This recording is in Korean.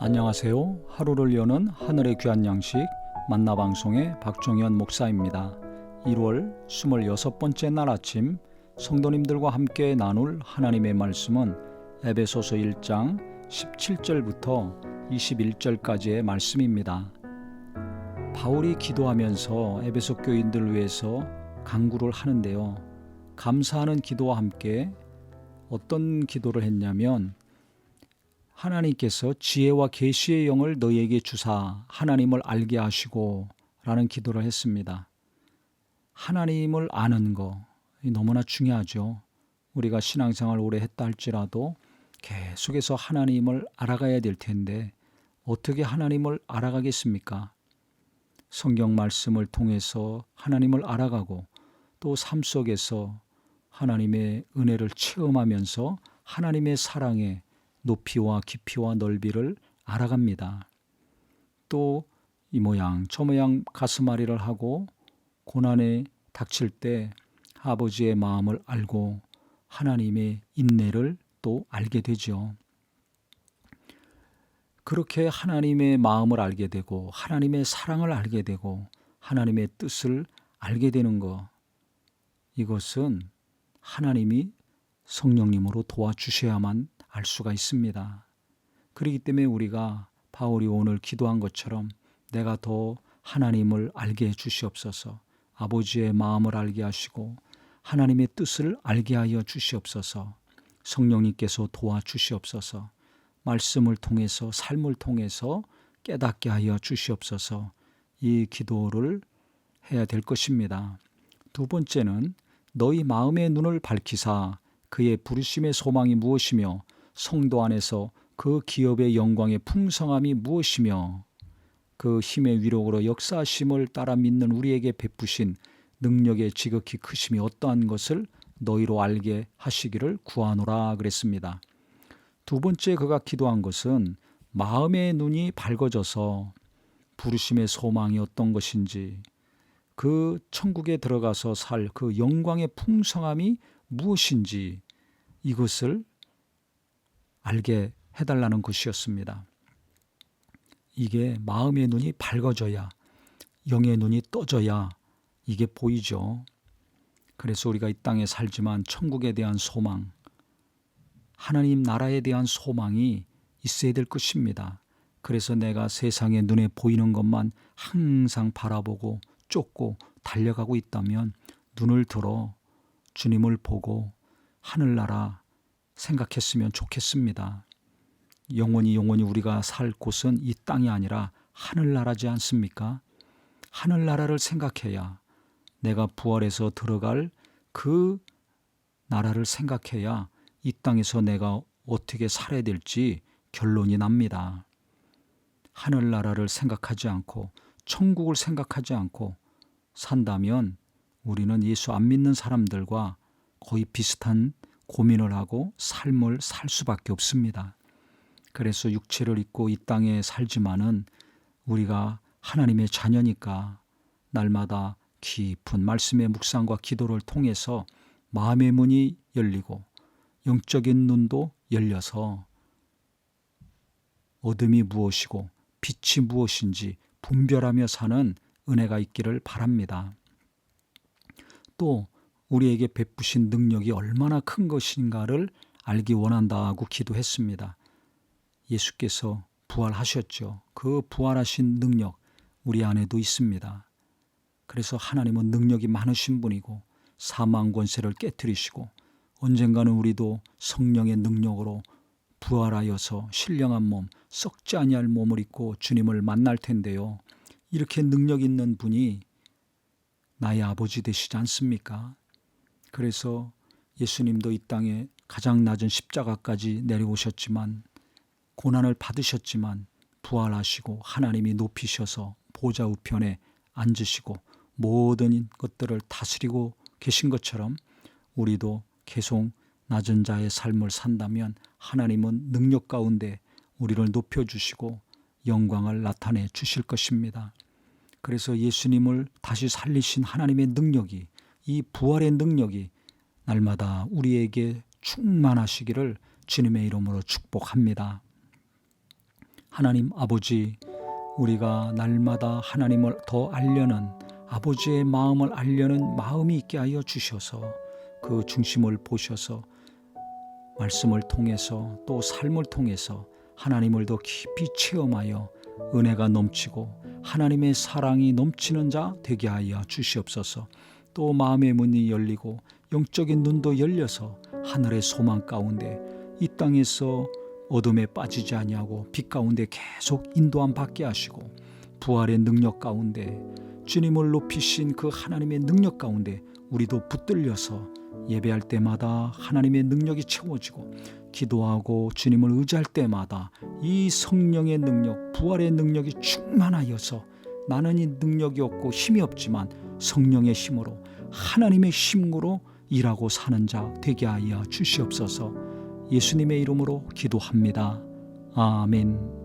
안녕하세요. 하루를 여는 하늘의 귀한 양식 만나방송의 박종현 목사입니다. 1월 26번째 날 아침 성도님들과 함께 나눌 하나님의 말씀은 에베소서 1장 17절부터 21절까지의 말씀입니다. 바울이 기도하면서 에베소 교인들을 위해서 간구를 하는데요. 감사하는 기도와 함께 어떤 기도를 했냐면 하나님께서 지혜와 계시의 영을 너희에게 주사 하나님을 알게 하시고 라는 기도를 했습니다. 하나님을 아는 거 너무나 중요하죠. 우리가 신앙생활 오래 했다 할지라도 계속해서 하나님을 알아가야 될 텐데 어떻게 하나님을 알아가겠습니까? 성경 말씀을 통해서 하나님을 알아가고 또 삶 속에서 하나님의 은혜를 체험하면서 하나님의 사랑에 높이와 깊이와 넓이를 알아갑니다. 또 이 모양 저 모양 가슴앓이를 하고 고난에 닥칠 때 아버지의 마음을 알고 하나님의 인내를 또 알게 되죠. 그렇게 하나님의 마음을 알게 되고 하나님의 사랑을 알게 되고 하나님의 뜻을 알게 되는 것, 이것은 하나님이 성령님으로 도와주셔야만 알 수가 있습니다. 그렇기 때문에 우리가 바울이 오늘 기도한 것처럼 내가 더 하나님을 알게 해 주시옵소서, 아버지의 마음을 알게 하시고 하나님의 뜻을 알게 하여 주시옵소서, 성령님께서 도와주시옵소서, 말씀을 통해서 삶을 통해서 깨닫게 하여 주시옵소서, 이 기도를 해야 될 것입니다. 두 번째는 너희 마음의 눈을 밝히사 그의 부르심의 소망이 무엇이며 성도 안에서 그 기업의 영광의 풍성함이 무엇이며 그 힘의 위력으로 역사하심을 따라 믿는 우리에게 베푸신 능력의 지극히 크심이 어떠한 것을 너희로 알게 하시기를 구하노라 그랬습니다. 두 번째 그가 기도한 것은 마음의 눈이 밝아져서 부르심의 소망이 어떤 것인지, 그 천국에 들어가서 살 그 영광의 풍성함이 무엇인지 이것을 알게 해달라는 것이었습니다. 이게 마음의 눈이 밝아져야, 영의 눈이 떠져야 이게 보이죠. 그래서 우리가 이 땅에 살지만 천국에 대한 소망, 하나님 나라에 대한 소망이 있어야 될 것입니다. 그래서 내가 세상에 눈에 보이는 것만 항상 바라보고 쫓고 달려가고 있다면 눈을 들어 주님을 보고 하늘나라 생각했으면 좋겠습니다. 영원히 우리가 살 곳은 이 땅이 아니라 하늘나라지 않습니까? 하늘나라를 생각해야, 내가 부활해서 들어갈 그 나라를 생각해야 이 땅에서 내가 어떻게 살아야 될지 결론이 납니다. 하늘나라를 생각하지 않고 천국을 생각하지 않고 산다면 우리는 예수 안 믿는 사람들과 거의 비슷한 고민을 하고 삶을 살 수밖에 없습니다. 그래서 육체를 입고 이 땅에 살지만은 우리가 하나님의 자녀니까 날마다 깊은 말씀의 묵상과 기도를 통해서 마음의 문이 열리고 영적인 눈도 열려서 어둠이 무엇이고 빛이 무엇인지 분별하며 사는 은혜가 있기를 바랍니다. 또 우리에게 베푸신 능력이 얼마나 큰 것인가를 알기 원한다고 기도했습니다. 예수께서 부활하셨죠. 그 부활하신 능력 우리 안에도 있습니다. 그래서 하나님은 능력이 많으신 분이고 사망 권세를 깨뜨리시고 언젠가는 우리도 성령의 능력으로 부활하여서 신령한 몸, 썩지 아니할 몸을 입고 주님을 만날 텐데요. 이렇게 능력 있는 분이 나의 아버지 되시지 않습니까? 그래서 예수님도 이 땅에 가장 낮은 십자가까지 내려오셨지만 고난을 받으셨지만 부활하시고 하나님이 높이셔서 보좌 우편에 앉으시고 모든 것들을 다스리고 계신 것처럼 우리도 계속 낮은 자의 삶을 산다면 하나님은 능력 가운데 우리를 높여주시고 영광을 나타내 주실 것입니다. 그래서 예수님을 다시 살리신 하나님의 능력이, 이 부활의 능력이 날마다 우리에게 충만하시기를 주님의 이름으로 축복합니다. 하나님 아버지, 우리가 날마다 하나님을 더 알려는 아버지의 마음을 알려는 마음이 있게 하여 주셔서 그 중심을 보셔서 말씀을 통해서 또 삶을 통해서 하나님을 더 깊이 체험하여 은혜가 넘치고 하나님의 사랑이 넘치는 자 되게 하여 주시옵소서. 또 마음의 문이 열리고 영적인 눈도 열려서 하늘의 소망 가운데 이 땅에서 어둠에 빠지지 아니하고 빛 가운데 계속 인도함 받게 하시고 부활의 능력 가운데 주님을 높이신 그 하나님의 능력 가운데 우리도 붙들려서 예배할 때마다 하나님의 능력이 채워지고 기도하고 주님을 의지할 때마다 이 성령의 능력, 부활의 능력이 충만하여서 나는 이 능력이 없고 힘이 없지만 성령의 힘으로 하나님의 힘으로 일하고 사는 자 되게 하여 주시옵소서. 예수님의 이름으로 기도합니다. 아멘.